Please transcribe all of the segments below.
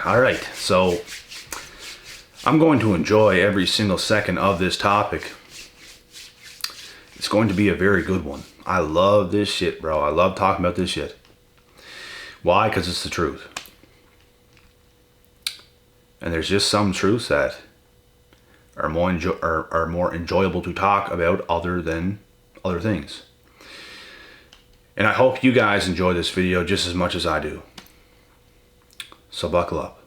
All right, so I'm going to enjoy every single second of this topic. It's going to be a very good one. I love this shit, bro. I love talking about this shit. Why? Because it's the truth. And there's just some truths that are more enjoyable to talk about other than other things. And I hope you guys enjoy this video just as much as I do. So buckle up.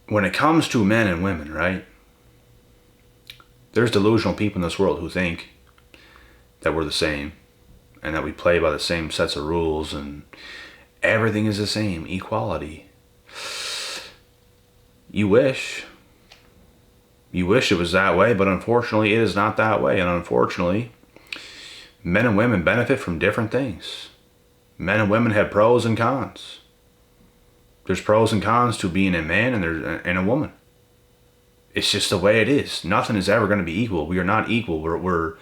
When it comes to men and women, right? There's delusional people in this world who think that we're the same and that we play by the same sets of rules and everything is the same, equality. You wish it was that way, but unfortunately it is not that way. And unfortunately, men and women benefit from different things. Men and women have pros and cons. There's pros and cons to being a man and a woman. It's just the way it is. Nothing is ever going to be equal. We are not equal. We're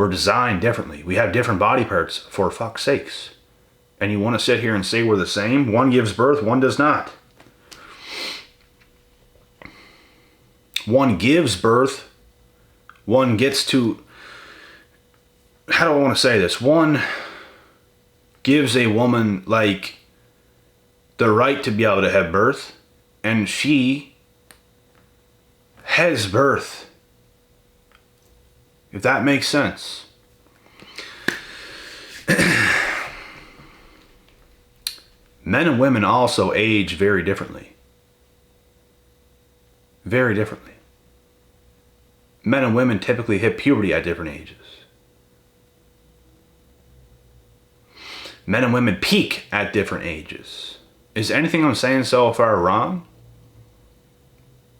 designed differently. We have different body parts, for fuck's sakes. And you want to sit here and say we're the same? One gives birth, one does not. One gives birth, one gets to... How do I want to say this? One gives a woman, like, the right to be able to have birth, and she has birth. If that makes sense. Men and women also age very differently. Very differently. Men and women typically hit puberty at different ages. Men and women peak at different ages. Is anything I'm saying so far wrong?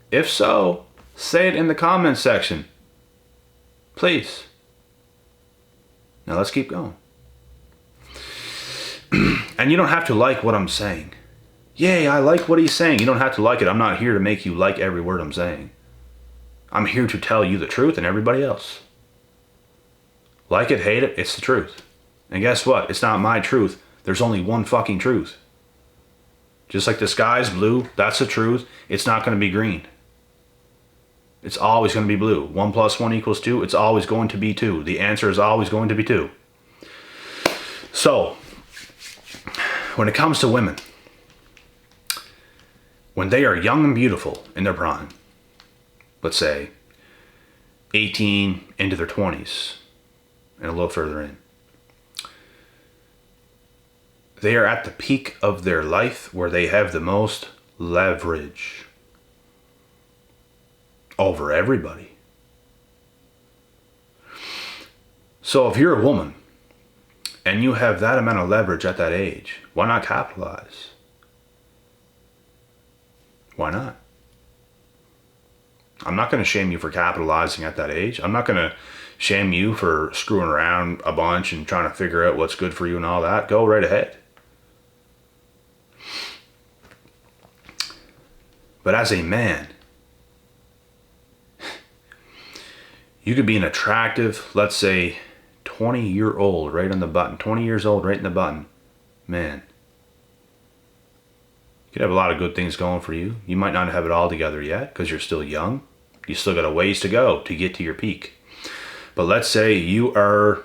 If so, say it in the comments section. Please. Now let's keep going. And you don't have to like what I'm saying. Yay, I like what he's saying. You don't have to like it. I'm not here to make you like every word I'm saying. I'm here to tell you the truth and everybody else. Like it, hate it, it's the truth. And guess what? It's not my truth. There's only one fucking truth. Just like the sky's blue, that's the truth. It's not going to be green. It's always going to be blue. 1 + 1 = 2. It's always going to be 2. The answer is always going to be 2. So, when it comes to women, when they are young and beautiful in their prime, let's say 18 into their 20s and a little further in, they are at the peak of their life where they have the most leverage over everybody. So if you're a woman and you have that amount of leverage at that age, why not capitalize? Why not? I'm not going to shame you for capitalizing at that age. I'm not going to shame you for screwing around a bunch and trying to figure out what's good for you and all that. Go right ahead. But as a man, you could be an attractive, let's say, 20-year-old right on the button. 20 years old right in the button. Man. You could have a lot of good things going for you. You might not have it all together yet because you're still young. You still got a ways to go to get to your peak. But let's say you are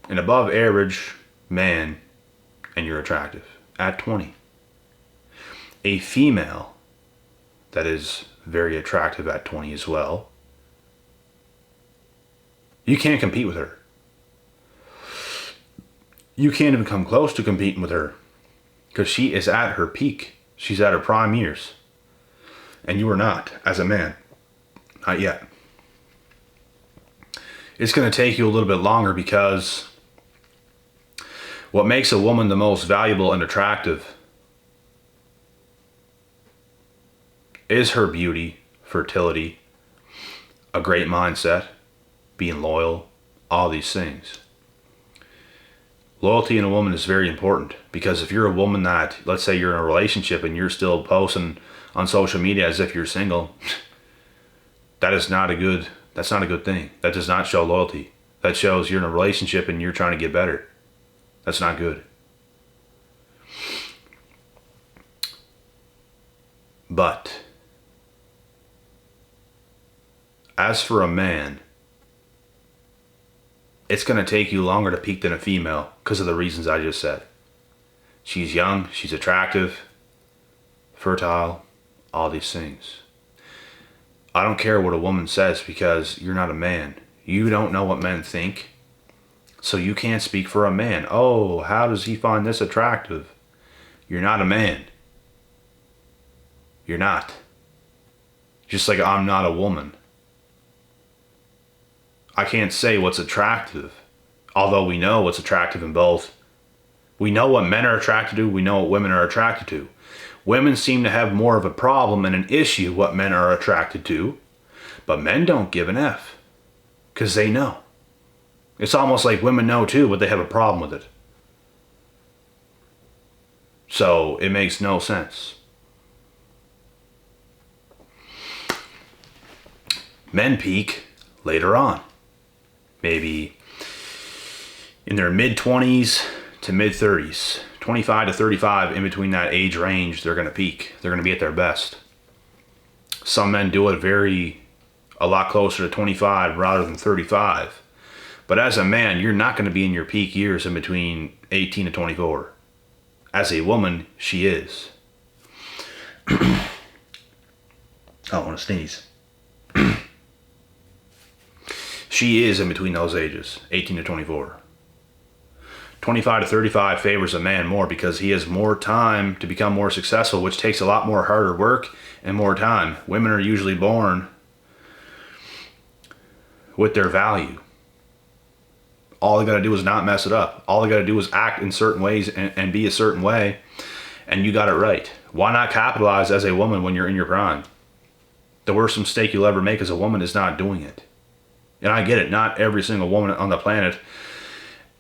an above average man and you're attractive at 20. A female that is very attractive at 20 as well. You can't compete with her. You can't even come close to competing with her because she is at her peak. She's at her prime years. And you are not, as a man. Not yet. It's going to take you a little bit longer because what makes a woman the most valuable and attractive is her beauty, fertility, a great mindset, being loyal, all these things. Loyalty in a woman is very important because if you're a woman that, let's say you're in a relationship and you're still posting on social media as if you're single, that's not a good thing. That does not show loyalty. That shows you're in a relationship and you're trying to get better. That's not good. But as for a man, it's going to take you longer to peak than a female because of the reasons I just said. She's young, she's attractive, fertile, all these things. I don't care what a woman says because you're not a man. You don't know what men think. So you can't speak for a man. Oh, how does he find this attractive? You're not a man. You're not. Just like I'm not a woman. I can't say what's attractive. Although we know what's attractive in both. We know what men are attracted to. We know what women are attracted to. Women seem to have more of a problem and an issue what men are attracted to. But men don't give an F. Because they know. It's almost like women know too, but they have a problem with it. So it makes no sense. Men peak later on. Maybe in their mid-20s to mid-30s. 25 to 35, in between that age range, they're going to peak. They're going to be at their best. Some men do it a lot closer to 25 rather than 35. But as a man, you're not going to be in your peak years in between 18 to 24. As a woman, she is. I don't want to sneeze. She is in between those ages, 18 to 24. 25 to 35 favors a man more because he has more time to become more successful, which takes a lot more harder work and more time. Women are usually born with their value. All they got to do is not mess it up. All they got to do is act in certain ways and be a certain way, and you got it right. Why not capitalize as a woman when you're in your prime? The worst mistake you'll ever make as a woman is not doing it. And I get it. Not every single woman on the planet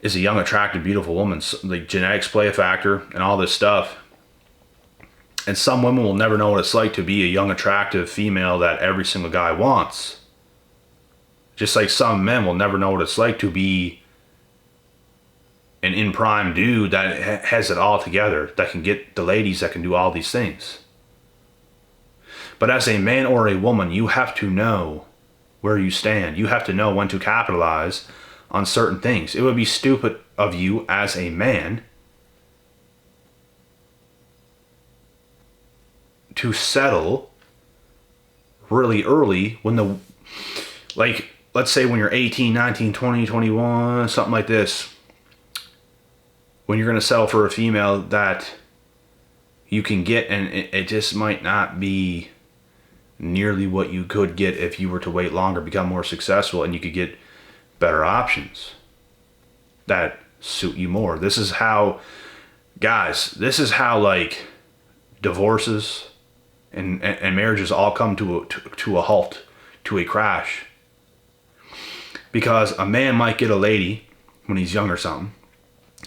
is a young, attractive, beautiful woman. Like, genetics play a factor and all this stuff. And some women will never know what it's like to be a young, attractive female that every single guy wants. Just like some men will never know what it's like to be an in prime dude that has it all together, that can get the ladies, that can do all these things. But as a man or a woman, you have to know where you stand. You have to know when to capitalize on certain things. It would be stupid of you as a man to settle really early when let's say when you're 18, 19, 20, 21, something like this, when you're going to settle for a female that you can get, and it just might not be nearly what you could get if you were to wait longer, become more successful, and you could get better options that suit you more. This is how, guys, like divorces and marriages all come to a halt, to a crash. Because a man might get a lady when he's young or something.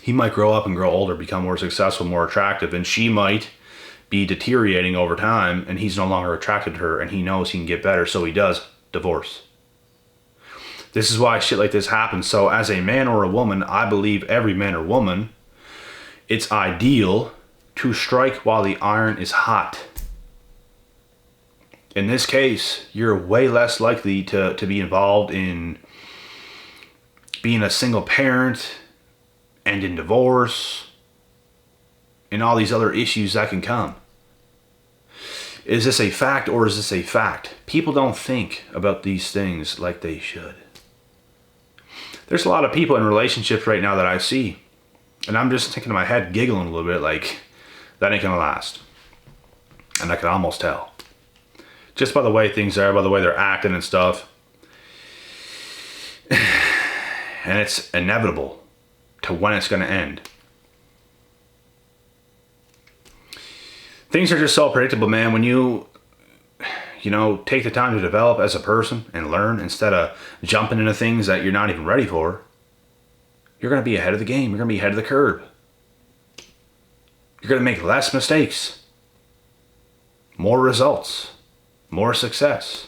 He might grow up and grow older, become more successful, more attractive, and she might be deteriorating over time, and he's no longer attracted to her, and he knows he can get better, so he does. Divorce. This is why shit like this happens. So as a man or a woman, I believe every man or woman, it's ideal to strike while the iron is hot. In this case, you're way less likely to be involved in being a single parent and in divorce and all these other issues that can come. Is this a fact or is this a fact? People don't think about these things like they should. There's a lot of people in relationships right now that I see, and I'm just thinking in my head, giggling a little bit, like, that ain't gonna last. And I can almost tell. Just by the way things are, by the way they're acting and stuff. And it's inevitable to when it's gonna end. Things are just so predictable, man. When you take the time to develop as a person and learn instead of jumping into things that you're not even ready for, you're going to be ahead of the game. You're going to be ahead of the curve. You're going to make less mistakes, more results, more success.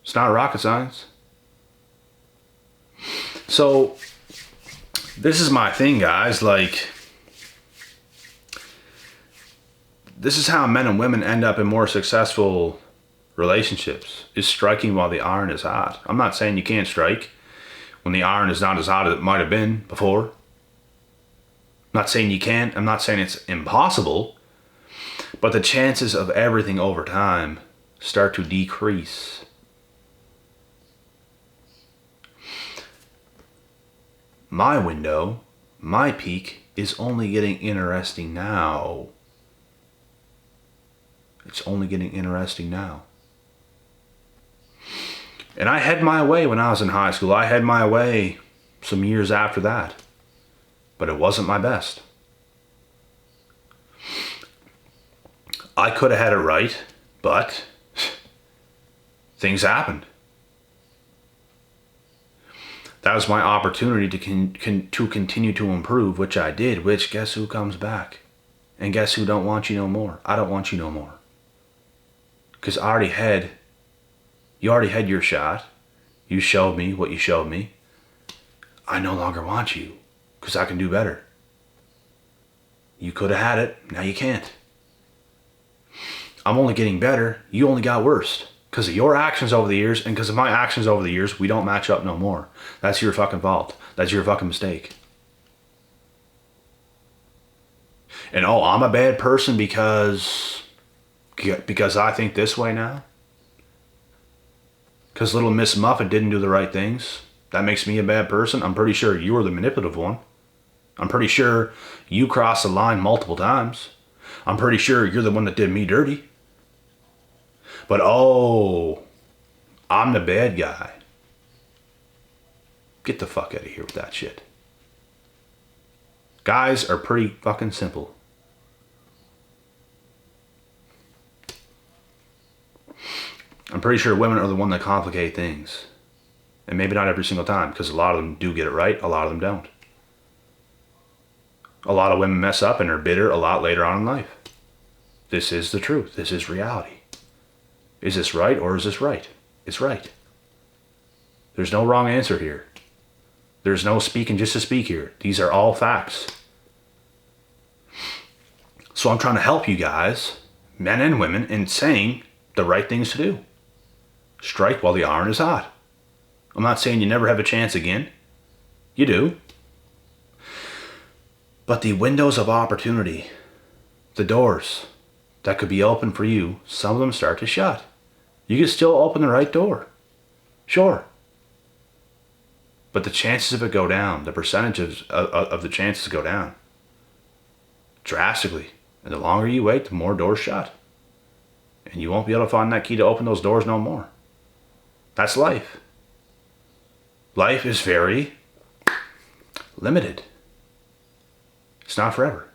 It's not rocket science. So this is my thing, guys. Like, This is how men and women end up in more successful relationships, is striking while the iron is hot. I'm not saying you can't strike when the iron is not as hot as it might have been before. I'm not saying you can't. I'm not saying it's impossible. But the chances of everything over time start to decrease. My window, my peak, is only getting interesting now. It's only getting interesting now. And I had my way when I was in high school. I had my way some years after that. But it wasn't my best. I could have had it right, but things happened. That was my opportunity to continue to improve, which I did, which guess who comes back? And guess who don't want you no more? I don't want you no more. Because you already had your shot. You showed me what you showed me. I no longer want you because I can do better. You could have had it. Now you can't. I'm only getting better. You only got worse. Because of your actions over the years and because of my actions over the years, we don't match up no more. That's your fucking fault. That's your fucking mistake. And oh, I'm a bad person because I think this way now? Because little Miss Muffet didn't do the right things? That makes me a bad person? I'm pretty sure you were the manipulative one. I'm pretty sure you crossed the line multiple times. I'm pretty sure you're the one that did me dirty. But oh, I'm the bad guy. Get the fuck out of here with that shit. Guys are pretty fucking simple. I'm pretty sure women are the one that complicate things. And maybe not every single time, because a lot of them do get it right, a lot of them don't. A lot of women mess up and are bitter a lot later on in life. This is the truth. This is reality. Is this right or is this right? It's right. There's no wrong answer here. There's no speaking just to speak here. These are all facts. So I'm trying to help you guys, men and women, in saying the right things to do. Strike while the iron is hot. I'm not saying you never have a chance again. You do. But the windows of opportunity, the doors that could be open for you, some of them start to shut. You can still open the right door. Sure. But the chances of it go down, the percentages of the chances go down drastically. And the longer you wait, the more doors shut. And you won't be able to find that key to open those doors no more. That's life. Life is very limited. It's not forever.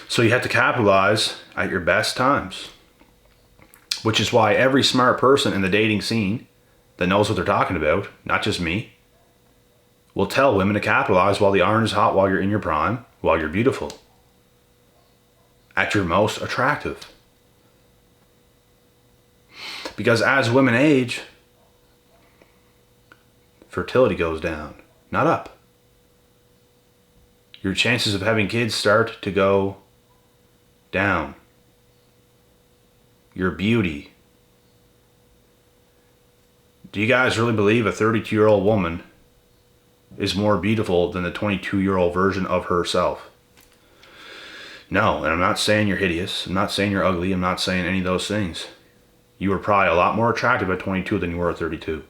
So you have to capitalize at your best times. Which is why every smart person in the dating scene that knows what they're talking about, not just me, will tell women to capitalize while the iron is hot, while you're in your prime, while you're beautiful. At your most attractive. Because as women age, fertility goes down, not up. Your chances of having kids start to go down. Your beauty. Do you guys really believe a 32-year-old woman is more beautiful than the 22-year-old version of herself? No, and I'm not saying you're hideous. I'm not saying you're ugly. I'm not saying any of those things. You were probably a lot more attractive at 22 than you were at 32.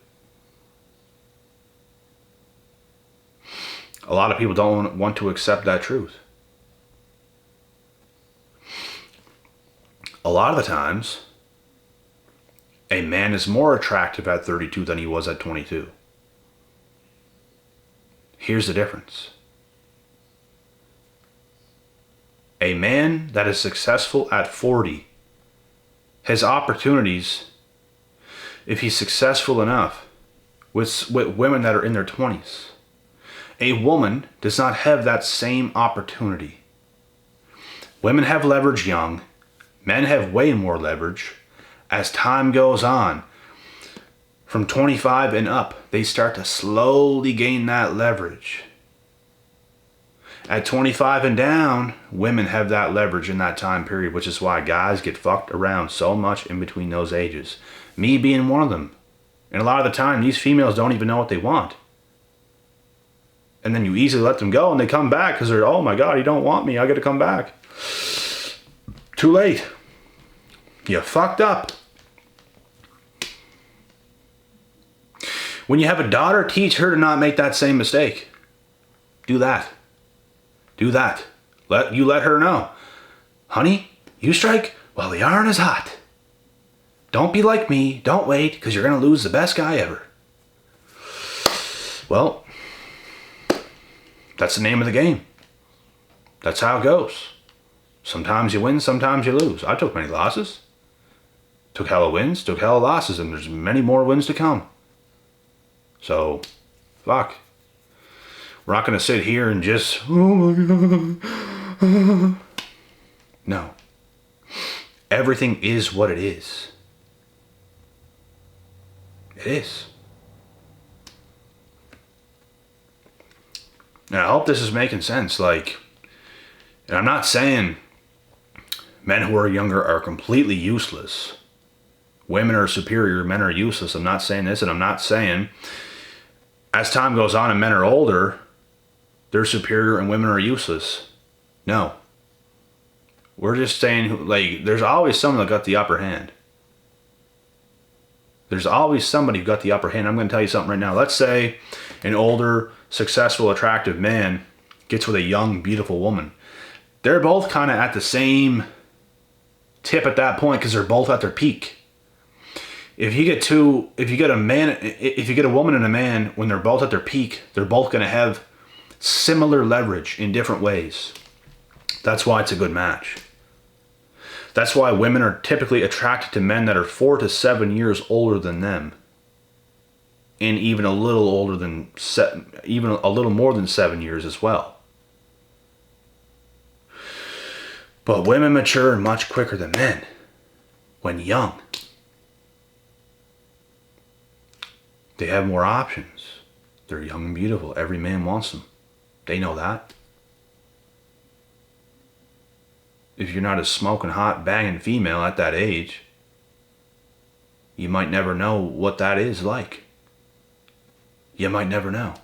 A lot of people don't want to accept that truth. A lot of the times, a man is more attractive at 32 than he was at 22. Here's the difference. A man that is successful at 40 has opportunities, if he's successful enough, with women that are in their 20s. A woman does not have that same opportunity. Women have leverage young. Men have way more leverage. As time goes on, from 25 and up, they start to slowly gain that leverage. At 25 and down, women have that leverage in that time period, which is why guys get fucked around so much in between those ages. Me being one of them. And a lot of the time, these females don't even know what they want. And then you easily let them go and they come back because they're, oh my God, you don't want me. I got to come back. Too late. You fucked up. When you have a daughter, teach her to not make that same mistake. Do that. Do that. Let her know. Honey, you strike while the iron is hot. Don't be like me. Don't wait, because you're going to lose the best guy ever. Well, that's the name of the game. That's how it goes. Sometimes you win, sometimes you lose. I took many losses. Took hella wins, took hella losses, and there's many more wins to come. So, fuck. We're not going to sit here and just, oh my God. No. Everything is what it is. It is. Now, I hope this is making sense. Like, and I'm not saying men who are younger are completely useless. Women are superior, men are useless. I'm not saying this, and I'm not saying as time goes on and men are older, they're superior and women are useless. No. We're just saying, like, there's always someone that got the upper hand. There's always somebody who got the upper hand. I'm going to tell you something right now. Let's say an older, successful, attractive man gets with a young, beautiful woman. They're both kind of at the same tip at that point because they're both at their peak. If you get a woman and a man when they're both at their peak, they're both going to have similar leverage in different ways. That's why it's a good match. That's why women are typically attracted to men that are 4 to 7 years older than them. And even a little older than, even a little more than 7 years as well. But women mature much quicker than men when young. They have more options. They're young and beautiful. Every man wants them. They know that. If you're not a smoking hot banging female at that age, you might never know what that is like. You might never know.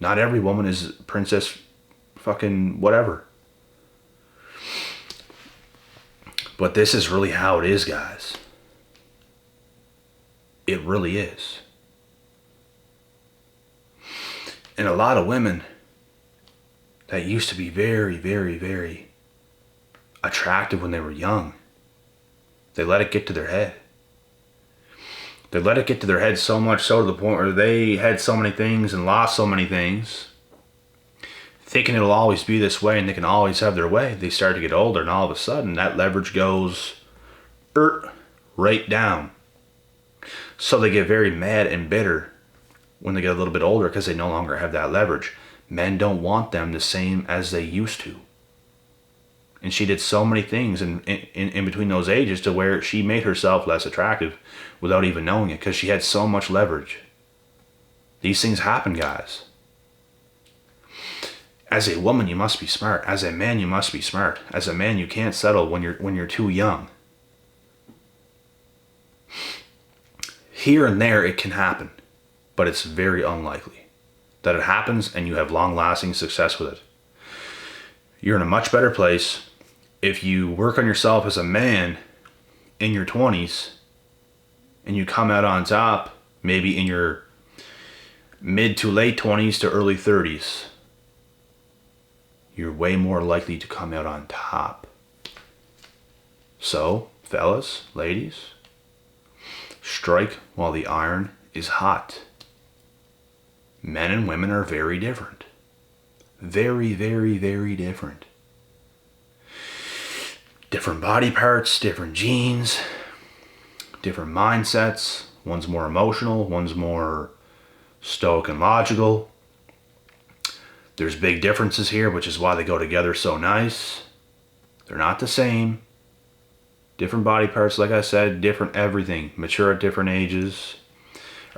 Not every woman is princess fucking whatever. But this is really how it is, guys. It really is. And a lot of women that used to be very, very, very attractive when they were young, they let it get to their head. They let it get to their head so much so to the point where they had so many things and lost so many things, thinking it'll always be this way and they can always have their way. They start to get older and all of a sudden that leverage goes right down. So they get very mad and bitter when they get a little bit older because they no longer have that leverage. Men don't want them the same as they used to. And she did so many things in between those ages to where she made herself less attractive without even knowing it because she had so much leverage. These things happen, guys. As a woman, you must be smart. As a man, you must be smart. As a man, you can't settle when you're too young. Here and there, it can happen, but it's very unlikely that it happens and you have long-lasting success with it. You're in a much better place if you work on yourself as a man in your 20s and you come out on top maybe in your mid to late 20s to early 30s. You're way more likely to come out on top. So, fellas, ladies, strike while the iron is hot. Men and women are very different. Very, very, very different. Different body parts, different genes, different mindsets. One's more emotional, one's more stoic and logical. There's big differences here, which is why they go together so nice. They're not the same. Different body parts, like I said, different everything. Mature at different ages.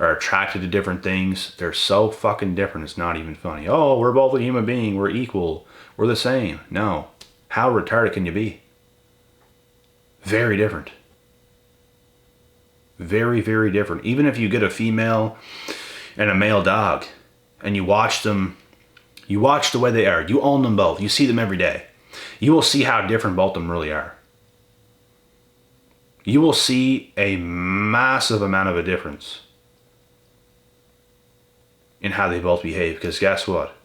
are attracted to different things. They're so fucking different, it's not even funny. Oh, we're both a human being, we're equal, we're the same. No. How retarded can you be? Very different. Very, very different. Even if you get a female and a male dog and you watch them, you watch the way they are, you own them both, you see them every day, you will see how different both of them really are. You will see a massive amount of a difference in how they both behave. Because guess what?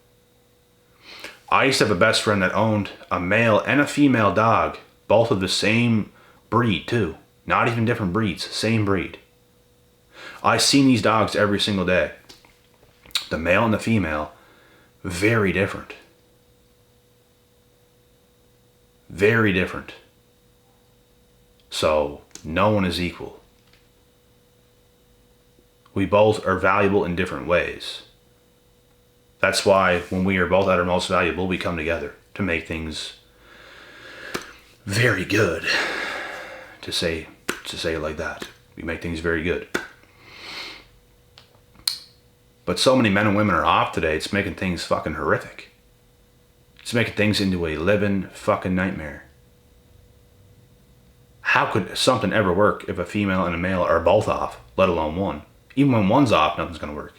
I used to have a best friend that owned a male and a female dog, both of the same breed too. Not even different breeds, same breed. I seen these dogs every single day. The male and the female, very different. Very different. So, no one is equal. We both are valuable in different ways. That's why when we are both at our most valuable, we come together to make things very good. To say it like that. We make things very good. But so many men and women are off today, it's making things fucking horrific. It's making things into a living fucking nightmare. How could something ever work if a female and a male are both off, let alone one? Even when one's off, nothing's going to work,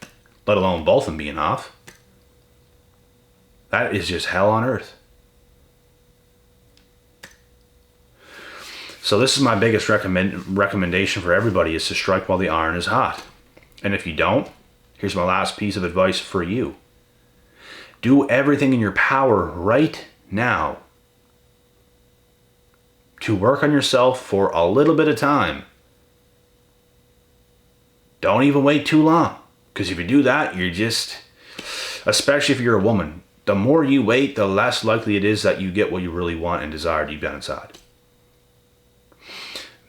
let alone both of them being off. That is just hell on earth. So this is my biggest recommendation for everybody, is to strike while the iron is hot. And if you don't, here's my last piece of advice for you. Do everything in your power right now to work on yourself for a little bit of time. Don't even wait too long. Because if you do that, you're just, especially if you're a woman, the more you wait, the less likely it is that you get what you really want and desire deep down inside.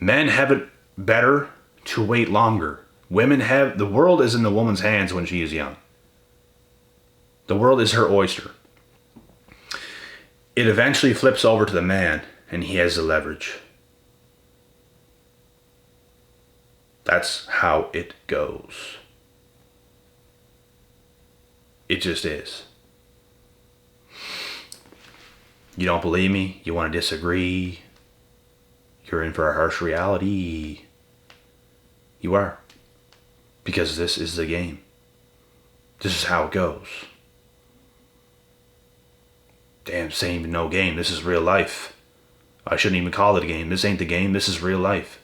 Men have it better to wait longer. Women have, the world is in the woman's hands when she is young. The world is her oyster. It eventually flips over to the man, and he has the leverage. That's how it goes. It just is. You don't believe me? You want to disagree? You're in for a harsh reality. You are. Because this is the game. This is how it goes. Damn, this ain't even no game. This is real life. I shouldn't even call it a game. This ain't the game. This is real life.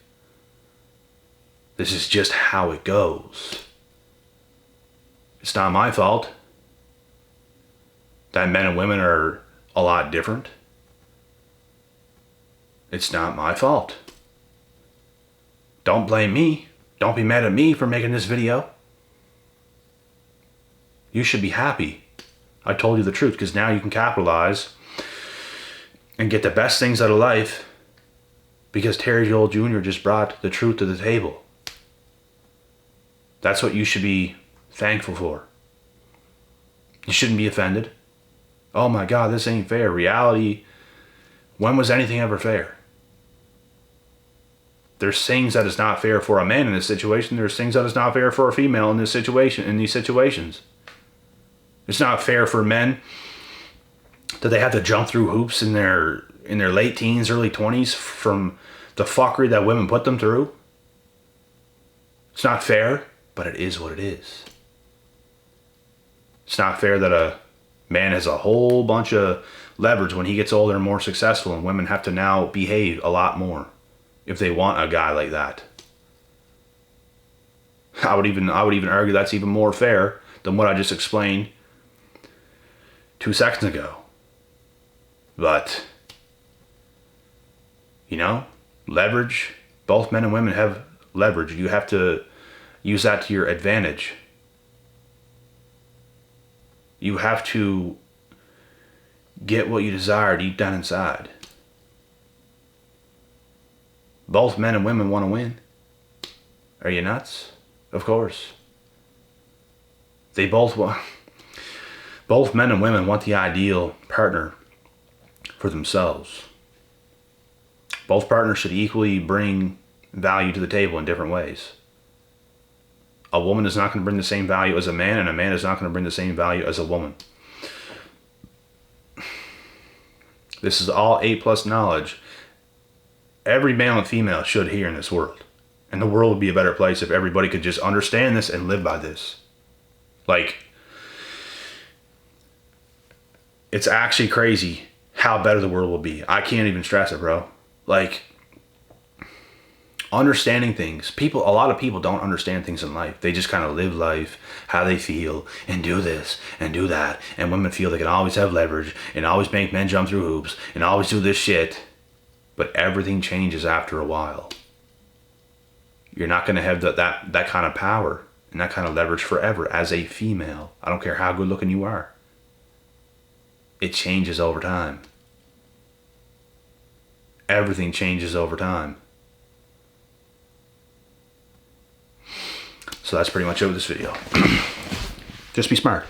This is just how it goes. It's not my fault that men and women are a lot different. It's not my fault. Don't blame me. Don't be mad at me for making this video. You should be happy. I told you the truth, because now you can capitalize and get the best things out of life, because Terry Joel Jr. just brought the truth to the table. That's what you should be thankful for. You shouldn't be offended. Oh my God, this ain't fair. Reality, when was anything ever fair? There's things that is not fair for a man in this situation. There's things that is not fair for a female in this situation, in these situations. It's not fair for men that they have to jump through hoops in their late teens, early 20s from the fuckery that women put them through. It's not fair, but it is what it is. It's not fair that a man has a whole bunch of leverage when he gets older and more successful, and women have to now behave a lot more if they want a guy like that. I would even argue that's even more fair than what I just explained 2 seconds ago. But, you know, leverage, both men and women have leverage. You have to use that to your advantage. You have to get what you desire deep down inside. Both men and women want to win. Are you nuts? Of course. They both want, both men and women want the ideal partner for themselves. Both partners should equally bring value to the table in different ways. A woman is not going to bring the same value as a man, and a man is not going to bring the same value as a woman. This is all A+ knowledge. Every male and female should hear in this world. And the world would be a better place if everybody could just understand this and live by this. Like, it's actually crazy how better the world will be. I can't even stress it, bro. Like, understanding things. A lot of people don't understand things in life. They just kind of live life how they feel and do this and do that. And women feel they can always have leverage and always make men jump through hoops and always do this shit. But everything changes after a while. You're not going to have that kind of power and that kind of leverage forever as a female. I don't care how good looking you are. It changes over time. Everything changes over time. So that's pretty much it with this video. Just be smart.